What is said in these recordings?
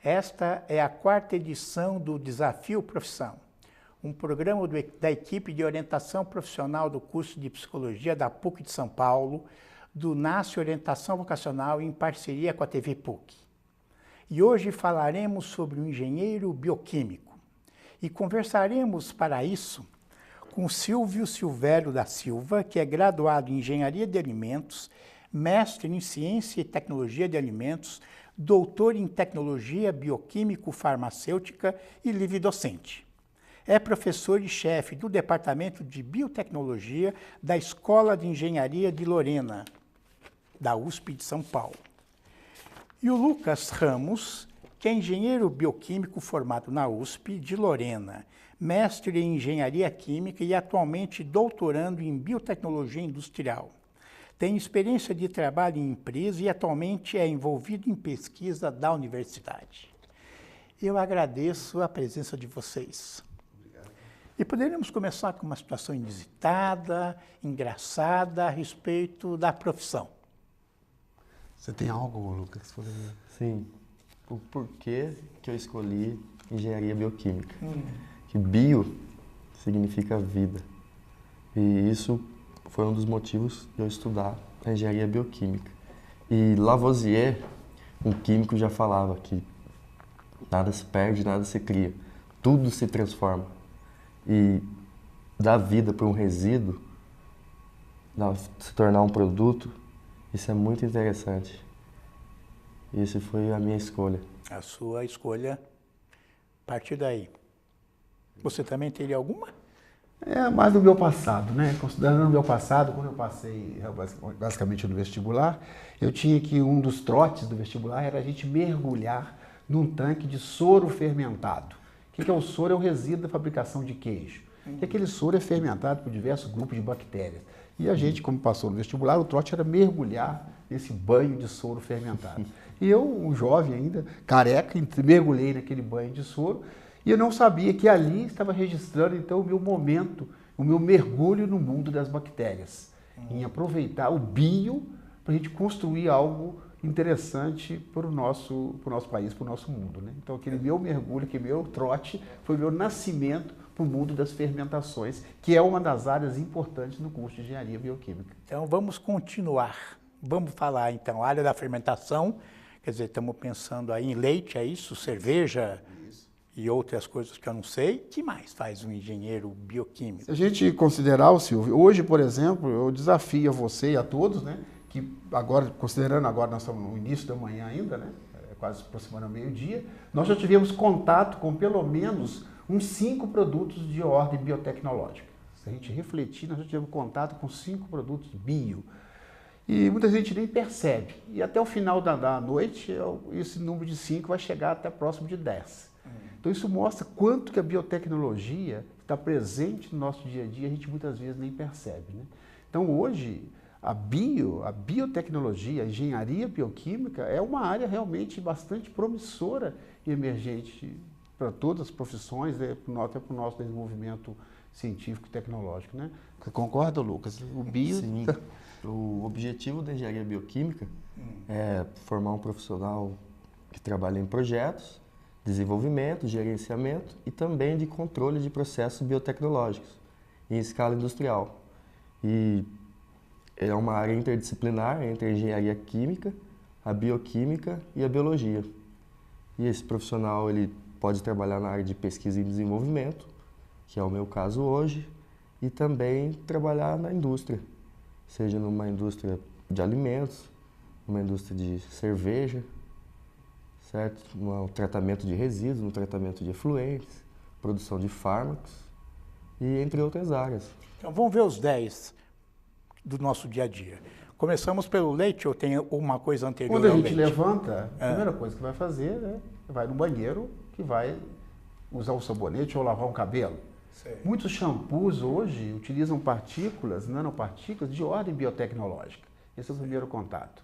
Esta é a quarta edição do Desafio Profissão, um programa da equipe de orientação profissional do curso de Psicologia da PUC de São Paulo, do NASCE Orientação Vocacional em parceria com a TV PUC. E hoje falaremos sobre o engenheiro bioquímico e conversaremos para isso com Silvio Silvério da Silva, que é graduado em Engenharia de Alimentos, mestre em Ciência e Tecnologia de Alimentos, doutor em Tecnologia Bioquímico-Farmacêutica e livre-docente. É professor e chefe do Departamento de Biotecnologia da Escola de Engenharia de Lorena, da USP de São Paulo. E o Lucas Ramos, que é engenheiro bioquímico formado na USP de Lorena, mestre em Engenharia Química e atualmente doutorando em Biotecnologia Industrial. Tem experiência de trabalho em empresa e atualmente é envolvido em pesquisa da universidade. Eu agradeço a presença de vocês. Obrigado. E poderíamos começar com uma situação inusitada, engraçada, a respeito da profissão. Você tem algo, Lucas? Sim. O porquê que eu escolhi engenharia bioquímica. Que bio significa vida. E isso foi um dos motivos de eu estudar a engenharia bioquímica. E Lavoisier, um químico, já falava que nada se perde, nada se cria. Tudo se transforma. E dar vida para um resíduo, se tornar um produto, isso é muito interessante. Essa foi a minha escolha. A sua escolha, a partir daí. Você também teria alguma? É mais do meu passado, né? Considerando o meu passado, quando eu passei basicamente no vestibular, eu tinha que um dos trotes do vestibular era a gente mergulhar num tanque de soro fermentado. O que é o soro? É o resíduo da fabricação de queijo. E aquele soro é fermentado por diversos grupos de bactérias. E a gente, como passou no vestibular, o trote era mergulhar nesse banho de soro fermentado. E eu, um jovem ainda, careca, mergulhei naquele banho de soro. E eu não sabia que ali estava registrando, então, o meu momento, o meu mergulho no mundo das bactérias. Em aproveitar o bio para a gente construir algo interessante para o nosso país, para o nosso mundo, né? Então, aquele meu mergulho, aquele meu trote, foi o meu nascimento para o mundo das fermentações, que é uma das áreas importantes no curso de Engenharia Bioquímica. Então, vamos continuar. Vamos falar, então, a área da fermentação. Quer dizer, estamos pensando aí em leite, é isso? Cerveja? E outras coisas que eu não sei. O que mais faz um engenheiro bioquímico? Se a gente considerar, Silvio, hoje, por exemplo, eu desafio a você e a todos, né, que agora, considerando agora nós estamos no início da manhã ainda, né, quase aproximando ao meio-dia, nós já tivemos contato com pelo menos uns 5 produtos de ordem biotecnológica. Se a gente refletir, nós já tivemos contato com 5 produtos bio. E muita gente nem percebe. E até o final da noite, esse número de 5 vai chegar até próximo de 10. Então isso mostra quanto que a biotecnologia está presente no nosso dia a dia, a gente muitas vezes nem percebe, né? Então hoje, a biotecnologia, a engenharia bioquímica é uma área realmente bastante promissora e emergente para todas as profissões, né? Até para o nosso desenvolvimento científico e tecnológico, né? Você concorda, Lucas? O bio... Sim. O objetivo da engenharia bioquímica é formar um profissional que trabalha em projetos, desenvolvimento, gerenciamento e também de controle de processos biotecnológicos em escala industrial. E é uma área interdisciplinar entre a engenharia química, a bioquímica e a biologia. E esse profissional ele pode trabalhar na área de pesquisa e desenvolvimento, que é o meu caso hoje, e também trabalhar na indústria, seja numa indústria de alimentos, numa indústria de cerveja, certo? No tratamento de resíduos, no tratamento de efluentes, produção de fármacos e entre outras áreas. Então vamos ver os 10 do nosso dia a dia. Começamos pelo leite ou tem uma coisa anterior ao leite? Quando a gente leite? Levanta, a primeira coisa que vai fazer, né, vai no banheiro, que vai usar o sabonete ou lavar um cabelo. Sei. Muitos shampoos hoje utilizam partículas, nanopartículas de ordem biotecnológica. Esse é o primeiro contato.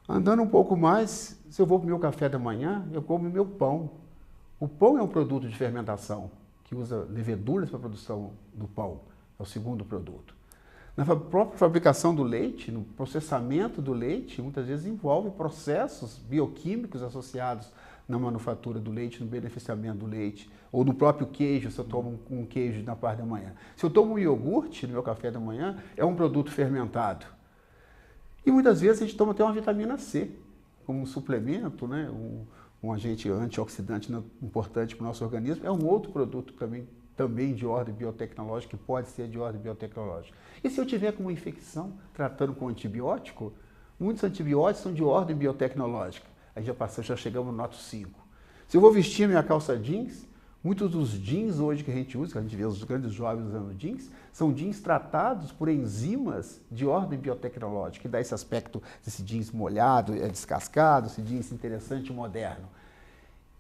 Andando um pouco mais, se eu vou para o meu café da manhã, eu como meu pão. O pão é um produto de fermentação, que usa leveduras para a produção do pão. É o segundo produto. Na própria fabricação do leite, no processamento do leite, muitas vezes envolve processos bioquímicos associados na manufatura do leite, no beneficiamento do leite, ou no próprio queijo, se eu tomo um queijo na parte da manhã. Se eu tomo um iogurte no meu café da manhã, é um produto fermentado. E muitas vezes a gente toma até uma vitamina C, como um suplemento, né? Um agente antioxidante importante para o nosso organismo, é um outro produto também de ordem biotecnológica, que pode ser de ordem biotecnológica. E se eu tiver com uma infecção tratando com antibiótico, muitos antibióticos são de ordem biotecnológica. Aí já chegamos no noto 5. Se eu vou vestir minha calça jeans, muitos dos jeans hoje que a gente usa, que a gente vê os grandes jovens usando jeans, são jeans tratados por enzimas de ordem biotecnológica, que dá esse aspecto desse jeans molhado, descascado, esse jeans interessante e moderno.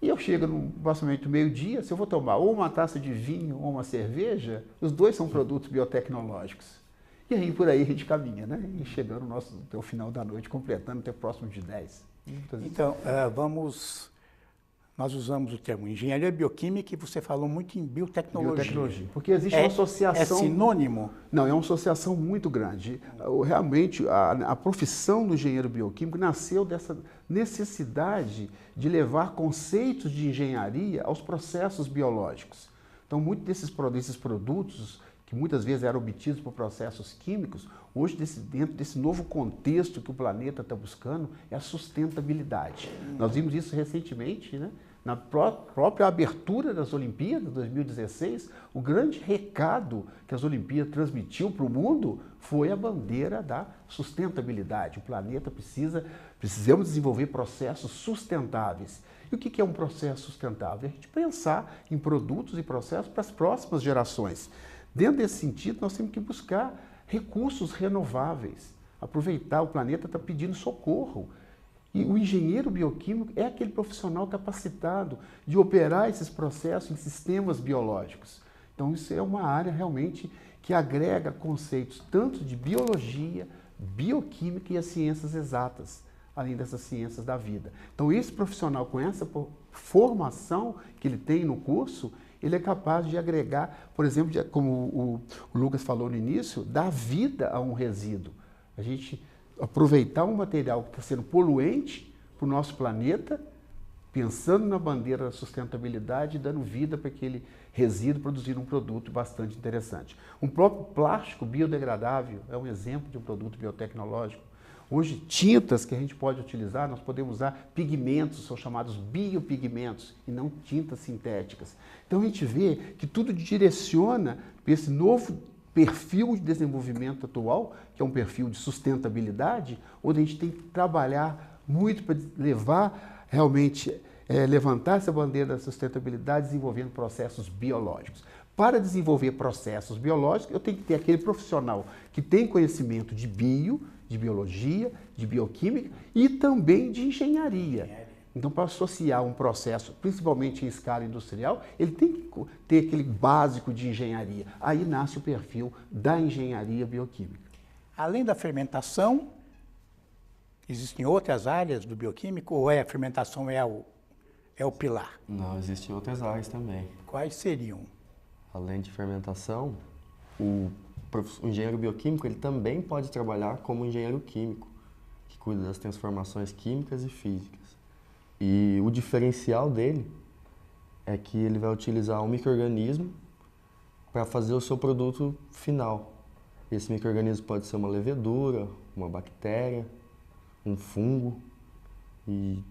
E eu chego no aproximadamente meio-dia, se eu vou tomar ou uma taça de vinho ou uma cerveja, os dois são produtos biotecnológicos. E aí por aí a gente caminha, né? E chegando até o final da noite, completando até próximo de 10. Então, nós usamos o termo engenharia bioquímica e você falou muito em biotecnologia. Porque existe uma associação... É sinônimo? Não, é uma associação muito grande. Realmente, a profissão do engenheiro bioquímico nasceu dessa necessidade de levar conceitos de engenharia aos processos biológicos. Então, muitos desses produtos, que muitas vezes eram obtidos por processos químicos, hoje, dentro desse novo contexto que o planeta está buscando, é a sustentabilidade. Nós vimos isso recentemente, né? Na própria abertura das Olimpíadas de 2016, o grande recado que as Olimpíadas transmitiu para o mundo foi a bandeira da sustentabilidade. O planeta precisamos desenvolver processos sustentáveis. E o que é um processo sustentável? É a gente pensar em produtos e processos para as próximas gerações. Dentro desse sentido, nós temos que buscar recursos renováveis. Aproveitar, o planeta está pedindo socorro. E o engenheiro bioquímico é aquele profissional capacitado de operar esses processos em sistemas biológicos. Então, isso é uma área realmente que agrega conceitos tanto de biologia, bioquímica e as ciências exatas, além dessas ciências da vida. Então, esse profissional, com essa formação que ele tem no curso, ele é capaz de agregar, por exemplo, como o Lucas falou no início, dar vida a um resíduo. A gente aproveitar um material que está sendo poluente para o nosso planeta, pensando na bandeira da sustentabilidade e dando vida para aquele resíduo, produzindo um produto bastante interessante. Um próprio plástico biodegradável é um exemplo de um produto biotecnológico. Hoje, tintas que a gente pode utilizar, nós podemos usar pigmentos, são chamados biopigmentos, e não tintas sintéticas. Então, a gente vê que tudo direciona para esse novo perfil de desenvolvimento atual, que é um perfil de sustentabilidade, onde a gente tem que trabalhar muito para levar, realmente, levantar essa bandeira da sustentabilidade desenvolvendo processos biológicos. Para desenvolver processos biológicos, eu tenho que ter aquele profissional que tem conhecimento de biologia, de bioquímica e também de engenharia. Então, para associar um processo, principalmente em escala industrial, ele tem que ter aquele básico de engenharia. Aí nasce o perfil da engenharia bioquímica. Além da fermentação, existem outras áreas do bioquímico ou a fermentação é o pilar? Não, existem outras áreas também. Quais seriam? Além de fermentação, o engenheiro bioquímico ele também pode trabalhar como engenheiro químico, que cuida das transformações químicas e físicas. E o diferencial dele é que ele vai utilizar um micro-organismo para fazer o seu produto final. Esse micro-organismo pode ser uma levedura, uma bactéria, um fungo. E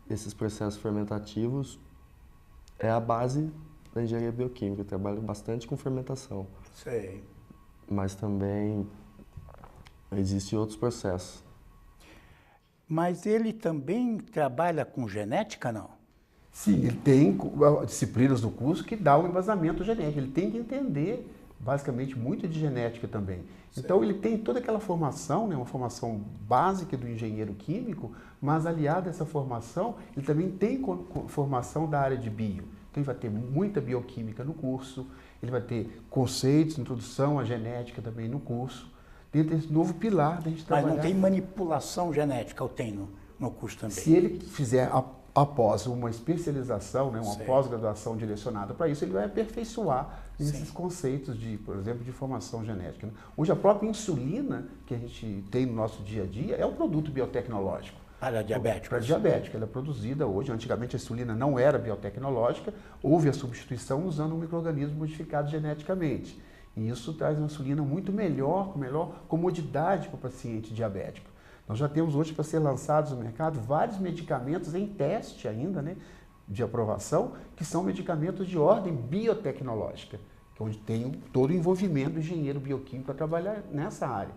esses processos fermentativos é a base da engenharia bioquímica. Eu trabalho bastante com fermentação. Sei. Mas também existem outros processos. Mas ele também trabalha com genética, não? Sim, ele tem disciplinas do curso que dá um embasamento genético. Ele tem que entender, basicamente, muito de genética também. Sim. Então, ele tem toda aquela formação, né, uma formação básica do engenheiro químico, mas aliado a essa formação, ele também tem formação da área de bio. Então, ele vai ter muita bioquímica no curso, ele vai ter conceitos, introdução à genética também no curso, dentro desse novo pilar da gente trabalhar. Mas não tem manipulação genética, eu tenho no curso também. Se ele fizer após uma especialização, né, uma pós-graduação direcionada para isso, ele vai aperfeiçoar esses conceitos de, por exemplo, de formação genética. Hoje a própria insulina que a gente tem no nosso dia a dia é um produto biotecnológico. Para diabéticos? Para diabético. Ela é produzida hoje, antigamente a insulina não era biotecnológica, houve a substituição usando um micro-organismo modificado geneticamente. E isso traz uma insulina muito melhor, com melhor comodidade para o paciente diabético. Nós já temos hoje para ser lançados no mercado vários medicamentos em teste ainda, né, de aprovação, que são medicamentos de ordem biotecnológica, onde tem todo o envolvimento do engenheiro bioquímico para trabalhar nessa área.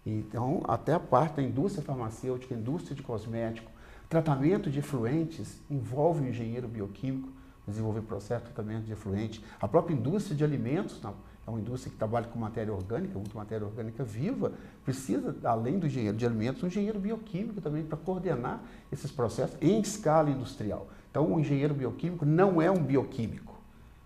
Então, até a parte da indústria farmacêutica, indústria de cosmético, tratamento de efluentes envolve o engenheiro bioquímico, desenvolver processo de tratamento de efluente. A própria indústria de alimentos, é uma indústria que trabalha com matéria orgânica, muita matéria orgânica viva, precisa, além do engenheiro de alimentos, um engenheiro bioquímico também para coordenar esses processos em escala industrial. Então, o engenheiro bioquímico não é um bioquímico.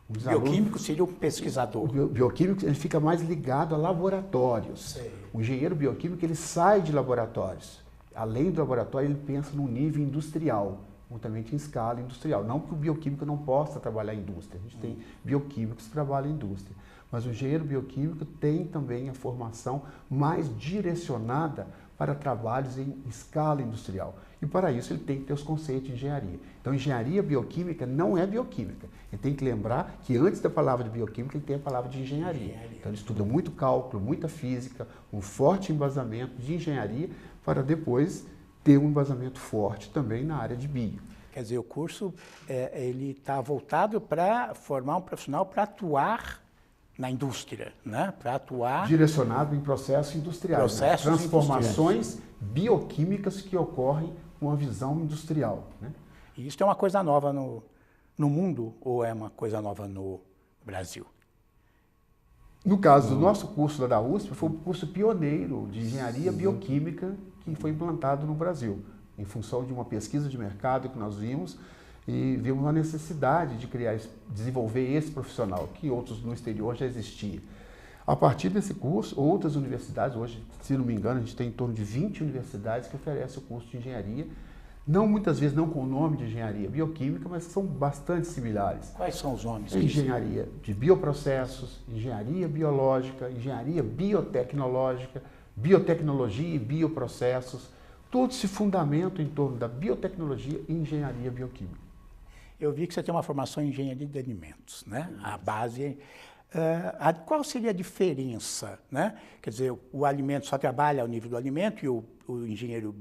Bioquímico seria um pesquisador. O bioquímico ele fica mais ligado a laboratórios. Sei. O engenheiro bioquímico ele sai de laboratórios. Além do laboratório, ele pensa no nível industrial, juntamente em escala industrial. Não que o bioquímico não possa trabalhar em indústria. A gente tem bioquímicos que trabalham em indústria. Mas o engenheiro bioquímico tem também a formação mais direcionada para trabalhos em escala industrial. E para isso ele tem que ter os conceitos de engenharia. Então, engenharia bioquímica não é bioquímica. Ele tem que lembrar que antes da palavra de bioquímica, ele tem a palavra de engenharia. Então, ele estuda muito cálculo, muita física, um forte embasamento de engenharia, para depois ter um embasamento forte também na área de bio. Quer dizer, o curso ele está voltado para formar um profissional para atuar na indústria, né? Para atuar... Direcionado em processos industriais, transformações bioquímicas que ocorrem com uma visão industrial. Né? E isso é uma coisa nova no mundo ou é uma coisa nova no Brasil? No caso do nosso curso lá da USP, foi um curso pioneiro de engenharia bioquímica que foi implantado no Brasil, em função de uma pesquisa de mercado que nós vimos e vimos uma necessidade de desenvolver esse profissional, que outros no exterior já existia. A partir desse curso, outras universidades, hoje, se não me engano, a gente tem em torno de 20 universidades que oferecem o curso de engenharia, muitas vezes não com o nome de engenharia bioquímica, mas são bastante similares. Quais são os nomes? Engenharia de bioprocessos, engenharia biológica, engenharia biotecnológica, biotecnologia e bioprocessos, todos se fundamentam em torno da biotecnologia e engenharia bioquímica. Eu vi que você tem uma formação em engenharia de alimentos, né? A base... qual seria a diferença, né? Quer dizer, o alimento só trabalha ao nível do alimento e o engenheiro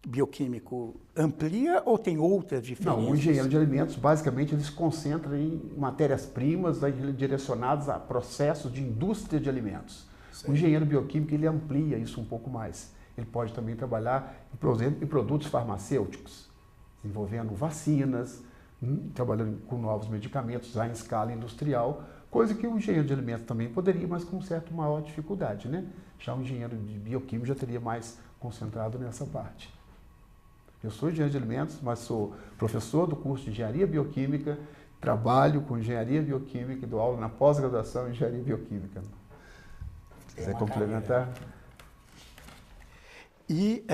bioquímico amplia ou tem outras diferenças? Não, o engenheiro de alimentos, basicamente, ele se concentra em matérias-primas direcionadas a processos de indústria de alimentos. Sim. O engenheiro bioquímico, ele amplia isso um pouco mais. Ele pode também trabalhar, por exemplo, em produtos farmacêuticos, desenvolvendo vacinas, trabalhando com novos medicamentos já em escala industrial, coisa que o engenheiro de alimentos também poderia, mas com certa maior dificuldade, né? Já o engenheiro de bioquímica já teria mais concentrado nessa parte. Eu sou engenheiro de alimentos, mas sou professor do curso de engenharia bioquímica, trabalho com engenharia bioquímica e dou aula na pós-graduação em engenharia bioquímica. Se quiser complementar. E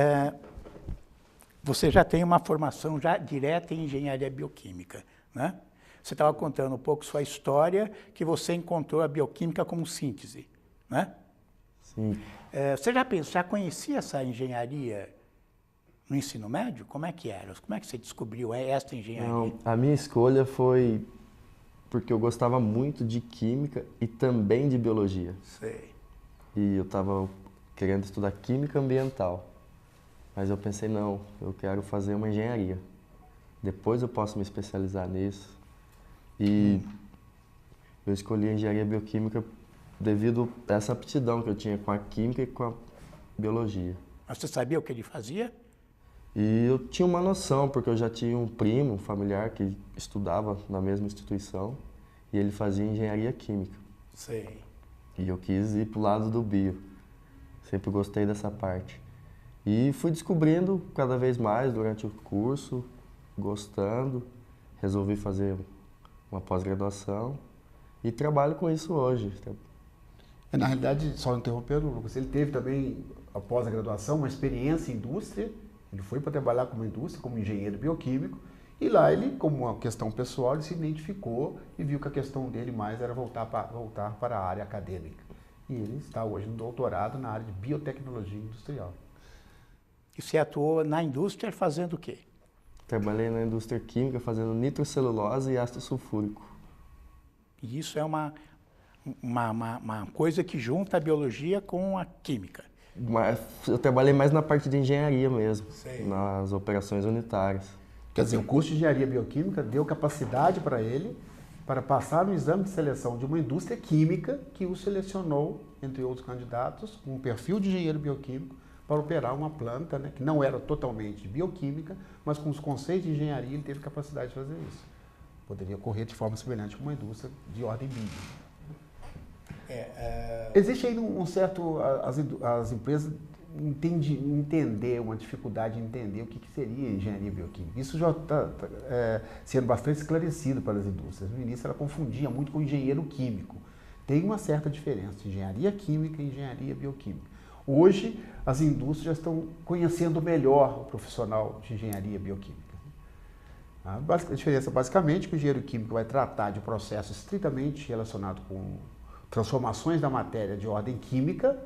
você já tem uma formação já direta em engenharia bioquímica, né? Você estava contando um pouco sua história, que você encontrou a bioquímica como síntese, né? Sim. Você já conhecia essa engenharia no ensino médio? Como é que era? Como é que você descobriu esta engenharia? Não, a minha escolha foi porque eu gostava muito de química e também de biologia. Sei. E eu estava querendo estudar química ambiental. Mas eu pensei, não, eu quero fazer uma engenharia. Depois eu posso me especializar nisso. E eu escolhi a engenharia bioquímica devido a essa aptidão que eu tinha com a química e com a biologia. Mas você sabia o que ele fazia? E eu tinha uma noção, porque eu já tinha um primo, um familiar, que estudava na mesma instituição e ele fazia engenharia química. Sei. E eu quis ir para o lado do bio. Sempre gostei dessa parte. E fui descobrindo cada vez mais durante o curso, gostando, resolvi fazer uma pós-graduação e trabalho com isso hoje. Na realidade, só interrompendo, Lucas, ele teve também, após a graduação, uma experiência em indústria. Ele foi para trabalhar como indústria, como engenheiro bioquímico, e lá ele, como uma questão pessoal, ele se identificou e viu que a questão dele mais era voltar para a área acadêmica. E ele está hoje no doutorado na área de biotecnologia industrial. E você atuou na indústria fazendo o quê? Trabalhei na indústria química fazendo nitrocelulose e ácido sulfúrico. E isso é uma coisa que junta a biologia com a química. Mas eu trabalhei mais na parte de engenharia mesmo, Sei. nas operações unitárias. Quer dizer, o curso de engenharia bioquímica deu capacidade para ele para passar no exame de seleção de uma indústria química que o selecionou, entre outros candidatos, com um perfil de engenheiro bioquímico para operar uma planta, né, que não era totalmente bioquímica, mas com os conceitos de engenharia ele teve capacidade de fazer isso. Poderia ocorrer de forma semelhante com uma indústria de ordem bio. Existe aí um certo... As empresas entender, uma dificuldade de entender o que seria engenharia bioquímica. Isso já está sendo bastante esclarecido para as indústrias. No início ela confundia muito com engenheiro químico. Tem uma certa diferença, engenharia química e engenharia bioquímica. Hoje, as indústrias já estão conhecendo melhor o profissional de engenharia bioquímica. A diferença, basicamente, é que o engenheiro químico vai tratar de processos estritamente relacionados com transformações da matéria de ordem química,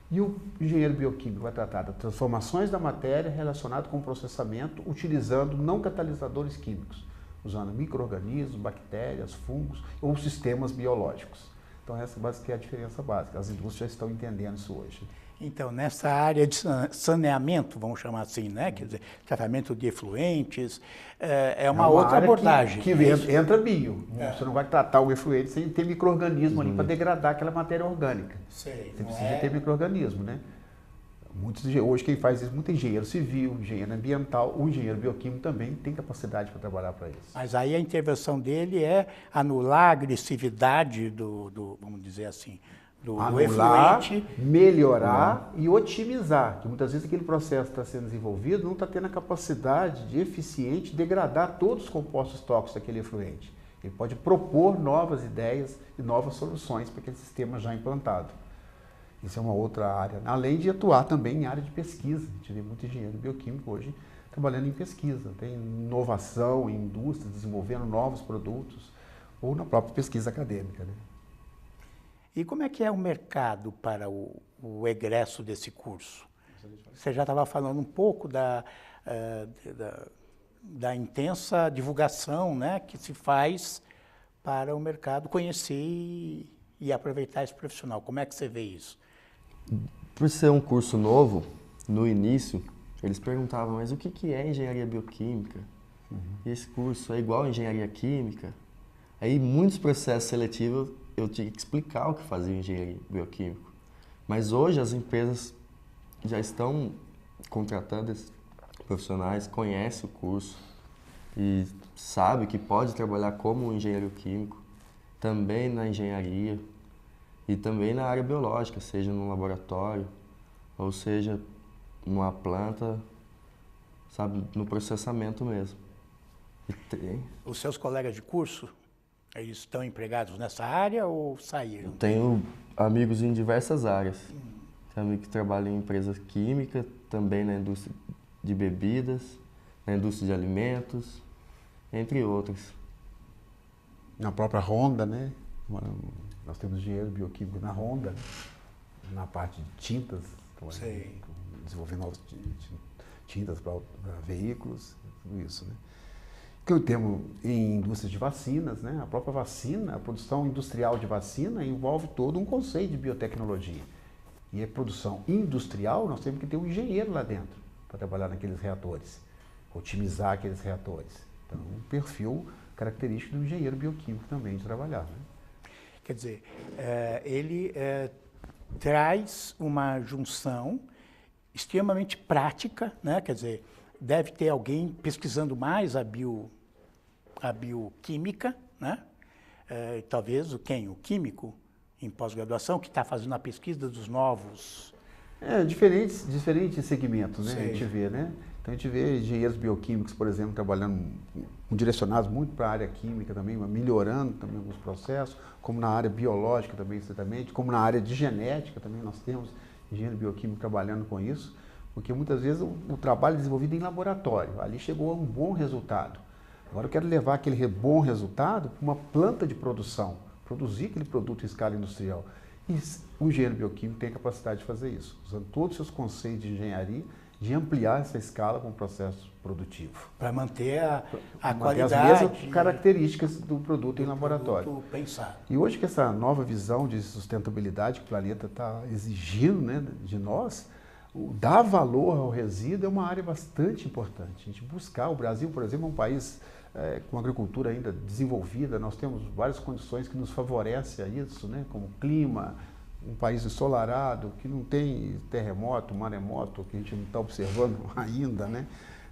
e o engenheiro bioquímico vai tratar das transformações da matéria relacionadas com o processamento utilizando não catalisadores químicos, usando micro-organismos, bactérias, fungos ou sistemas biológicos. Então essa é a diferença básica. As indústrias já estão entendendo isso hoje. Então, nessa área de saneamento, vamos chamar assim, né? Quer dizer, tratamento de efluentes, é uma outra abordagem. Que entra bio. Você não vai tratar o efluente sem ter micro-organismo ali para degradar aquela matéria orgânica. Sei, você precisa ter micro-organismo, né? Hoje quem faz isso, muito engenheiro civil, engenheiro ambiental, o engenheiro bioquímico também tem capacidade para trabalhar para isso. Mas aí a intervenção dele é anular a agressividade vamos dizer assim, do anular, efluente. Melhorar e otimizar, que muitas vezes aquele processo está sendo desenvolvido não está tendo a capacidade de eficiente degradar todos os compostos tóxicos daquele efluente. Ele pode propor novas ideias e novas soluções para aquele sistema já implantado. Isso é uma outra área, além de atuar também em área de pesquisa. A gente vê muito engenheiro bioquímico hoje trabalhando em pesquisa, tem inovação em indústria, desenvolvendo novos produtos, ou na própria pesquisa acadêmica, né? E como é que é o mercado para o egresso desse curso? Você já estava falando um pouco da intensa divulgação, né, que se faz para o mercado conhecer e aproveitar esse profissional. Como é que você vê isso? Por ser um curso novo, no início, eles perguntavam, mas o que é engenharia bioquímica? E esse curso é igual a engenharia química? Aí, muitos processos seletivos, eu tinha que explicar o que fazia engenheiro bioquímico. Mas hoje as empresas já estão contratando esses profissionais, conhecem o curso e sabem que pode trabalhar como engenheiro químico, também na engenharia e também na área biológica, seja no laboratório ou seja numa planta, sabe, no processamento mesmo. Os seus colegas de curso, eles estão empregados nessa área ou saíram? Tenho amigos em diversas áreas. Tenho amigos que trabalham em empresas químicas, também na indústria de bebidas, na indústria de alimentos, entre outros. Na própria Honda, né? Nós temos engenheiro bioquímico na Honda, na parte de tintas, desenvolvendo novas tintas para veículos, tudo isso, né? Que temos em indústria de vacinas, né? A própria vacina, a produção industrial de vacina envolve todo um conceito de biotecnologia. E a produção industrial, nós temos que ter um engenheiro lá dentro para trabalhar naqueles reatores, otimizar aqueles reatores. Então, um perfil característico do engenheiro bioquímico também de trabalhar, né? Quer dizer, ele traz uma junção extremamente prática, né? Quer dizer, deve ter alguém pesquisando mais a bioquímica, né? Talvez o químico em pós-graduação, que está fazendo a pesquisa dos novos... Diferentes segmentos, né? A gente vê, né? Então a gente vê engenheiros bioquímicos, por exemplo, trabalhando, direcionados muito para a área química também, melhorando também alguns processos, como na área biológica também, certamente, como na área de genética também nós temos engenheiro bioquímico trabalhando com isso, porque muitas vezes o trabalho é desenvolvido em laboratório, ali chegou a um bom resultado. Agora eu quero levar aquele bom resultado para uma planta de produção, produzir aquele produto em escala industrial. E o engenheiro bioquímico tem a capacidade de fazer isso, usando todos os seus conceitos de engenharia de ampliar essa escala com o processo produtivo. Para manter a Manter qualidade. as mesmas características do produto em laboratório. Produto pensado. E hoje que essa nova visão de sustentabilidade que o planeta está exigindo, né, de nós, dar valor ao resíduo é uma área bastante importante. A gente buscar, o Brasil, por exemplo, é um país com agricultura ainda desenvolvida, nós temos várias condições que nos favorecem a isso, né, como clima, um país ensolarado, que não tem terremoto, maremoto, que a gente não está observando ainda, né,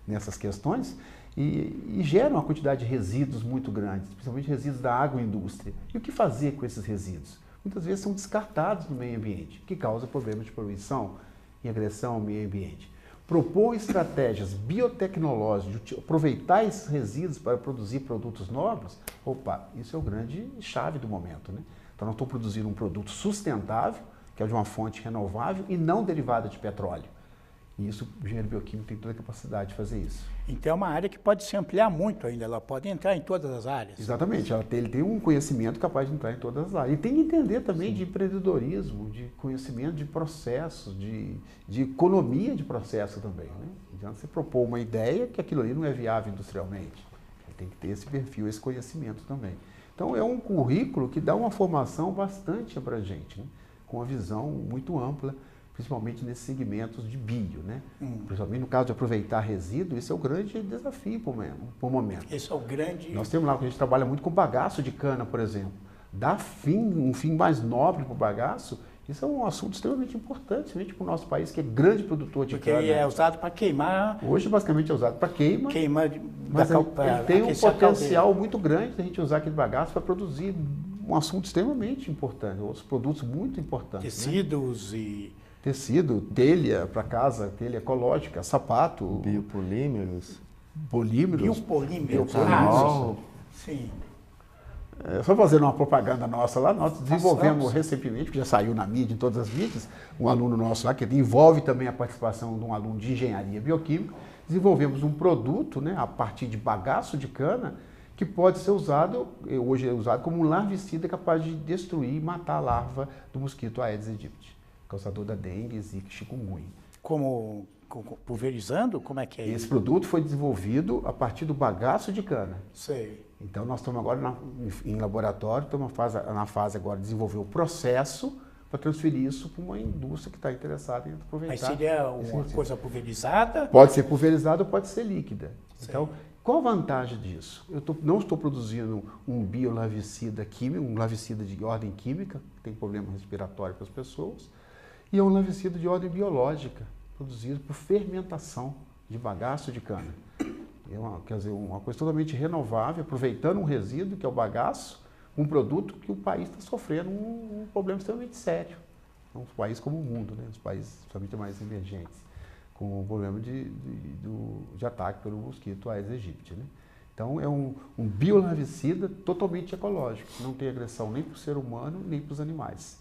nessas questões, e gera uma quantidade de resíduos muito grandes, principalmente resíduos da agroindústria. E o que fazer com esses resíduos? Muitas vezes são descartados no meio ambiente, que causa problemas de poluição e agressão ao meio ambiente. Propor estratégias biotecnológicas de aproveitar esses resíduos para produzir produtos novos, isso é o grande chave do momento, né? Então, nós estamos produzindo um produto sustentável, que é de uma fonte renovável e não derivada de petróleo. E isso, o engenheiro bioquímico tem toda a capacidade de fazer isso. Então é uma área que pode se ampliar muito ainda, ela pode entrar em todas as áreas. Exatamente, ele tem um conhecimento capaz de entrar em todas as áreas. E tem que entender também de empreendedorismo, de conhecimento de processos, de economia de processo também, né? Então, você propor uma ideia que aquilo ali não é viável industrialmente. Tem que ter esse perfil, esse conhecimento também. Então, é um currículo que dá uma formação bastante abrangente, né? Com uma visão muito ampla, principalmente nesses segmentos de bio, né? Principalmente no caso de aproveitar resíduo, esse é o grande desafio por momento. Esse é o grande... Nós temos lá, que a gente trabalha muito com bagaço de cana, por exemplo. Dar um fim mais nobre para o bagaço, isso é um assunto extremamente importante, principalmente para o nosso país, que é grande produtor de cana. Porque é usado para queimar... Hoje, basicamente, é usado para queima. Mas ele tem um potencial muito grande de a gente usar aquele bagaço para produzir um assunto extremamente importante, outros produtos muito importantes. Tecidos, né? E... Tecido, telha para casa, telha ecológica, sapato. Biopolímeros. Biopolímeros. Sim. Só fazendo uma propaganda nossa lá, nós desenvolvemos recentemente, que já saiu na mídia, em todas as mídias, um aluno nosso lá, que envolve também a participação de um aluno de engenharia bioquímica, desenvolvemos um produto, né, a partir de bagaço de cana, que pode ser usado, hoje é usado como um larvicida capaz de destruir e matar a larva do mosquito Aedes aegypti, causador da dengue, zika e chikungunya. Como pulverizando? Como é que é isso? Esse produto foi desenvolvido a partir do bagaço de cana. Sei. Então, nós estamos agora em laboratório, estamos na fase agora de desenvolver o processo para transferir isso para uma indústria que está interessada em aproveitar. Mas seria uma coisa pulverizada? Pode ser pulverizada ou pode ser líquida. Sei. Então, qual a vantagem disso? Não estou produzindo um biolarvicida químico, um larvicida de ordem química, que tem problema respiratório para as pessoas, e é um larvicida de ordem biológica, produzido por fermentação de bagaço de cana. Quer dizer, uma coisa totalmente renovável, aproveitando um resíduo, que é o bagaço, um produto que o país está sofrendo um problema extremamente sério. Um país como o mundo, né? Os países, principalmente mais emergentes, com o problema de ataque pelo mosquito Aedes aegypti, né? Então, é um biolarvicida totalmente ecológico, não tem agressão nem para o ser humano, nem para os animais.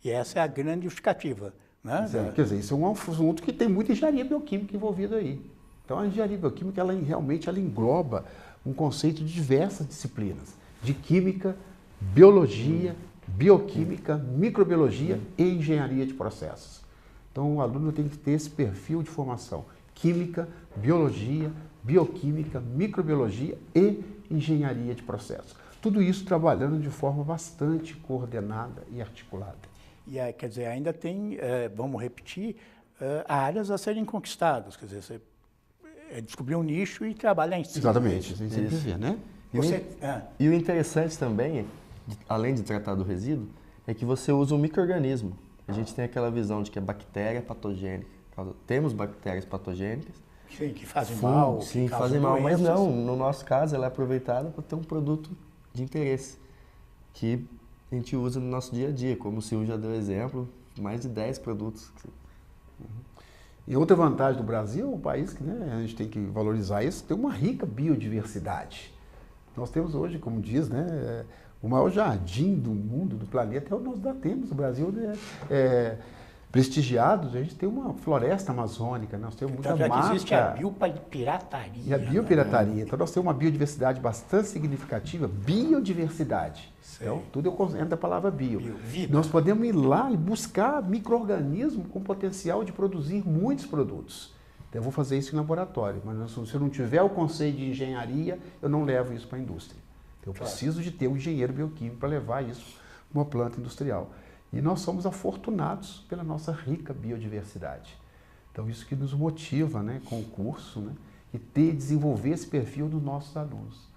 E essa é a grande justificativa, né? Quer dizer, isso é um assunto que tem muita engenharia bioquímica envolvida aí. Então, a engenharia bioquímica, realmente engloba um conceito de diversas disciplinas, de química, biologia, bioquímica, microbiologia e engenharia de processos. Então, o aluno tem que ter esse perfil de formação: química, biologia, bioquímica, microbiologia e engenharia de processos. Tudo isso trabalhando de forma bastante coordenada e articulada. E quer dizer, ainda tem, vamos repetir, áreas a serem conquistadas. Quer dizer, você descobrir um nicho e trabalhar em cima. Exatamente, você sempre vê, né? E o interessante também, além de tratar do resíduo, é que você usa um micro-organismo. A gente tem aquela visão de que a bactéria é patogênica. Temos bactérias patogênicas. Sim, que fazem mal. Sim, que fazem mal, mas não, no nosso caso ela é aproveitada para ter um produto de interesse, que a gente usa no nosso dia a dia, como o Silvio já deu exemplo, mais de 10 produtos. E outra vantagem do Brasil, um país que, né, a gente tem que valorizar isso, tem uma rica biodiversidade. Nós temos hoje, como diz, né, o maior jardim do mundo, do planeta, é o nós temos. O Brasil, né, prestigiados, a gente tem uma floresta amazônica, nós temos muita Então, mata. existe a biopirataria. E a biopirataria. Então, nós temos uma biodiversidade bastante significativa. Biodiversidade. Então, tudo entra a palavra bio. Vida. Nós podemos ir lá e buscar micro-organismos com potencial de produzir muitos produtos. Então, eu vou fazer isso em laboratório. Mas se eu não tiver o conceito de engenharia, eu não levo isso para a indústria. Então, eu preciso de ter um engenheiro bioquímico para levar isso para uma planta industrial. E nós somos afortunados pela nossa rica biodiversidade. Então, isso que nos motiva, né, com o curso, né, e desenvolver esse perfil dos nossos alunos,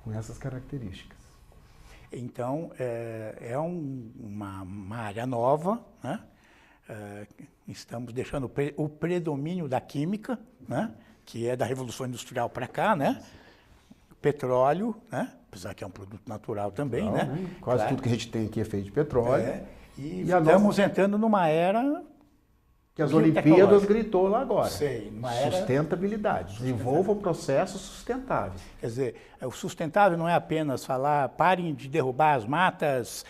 com essas características. Então, é uma área nova, né? Estamos deixando o predomínio da química, né? Que é da Revolução Industrial para cá, né? Petróleo, né? Apesar que é um produto natural também, Natural, né? Quase Claro. tudo que a gente tem aqui é feito de petróleo. E a estamos entrando numa era que as Olimpíadas gritou lá agora. Sei, numa era... Sustentabilidade. Desenvolvam processos sustentáveis. Quer dizer, o sustentável não é apenas falar parem de derrubar as matas,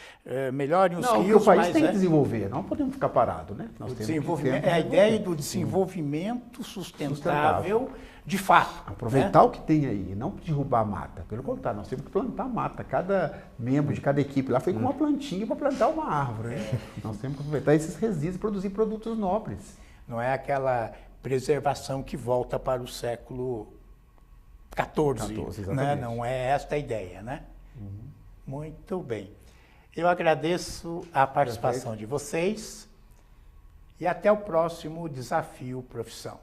melhorem os Não, rios, o que o país mas tem que desenvolver. Não podemos ficar parados, né? Nós temos desenvolvimento, que é a ideia do desenvolvimento sustentável de fato. Aproveitar o que tem aí, não derrubar a mata. Pelo contrário, nós temos que plantar mata. Cada membro de cada equipe lá foi com uma plantinha para plantar uma árvore. Né? Nós temos que aproveitar esses resíduos e produzir produtos nobres. Não é aquela preservação que volta para o século XIV, né? Não é esta a ideia, né? Muito bem. Eu agradeço a participação de vocês e até o próximo Desafio Profissão.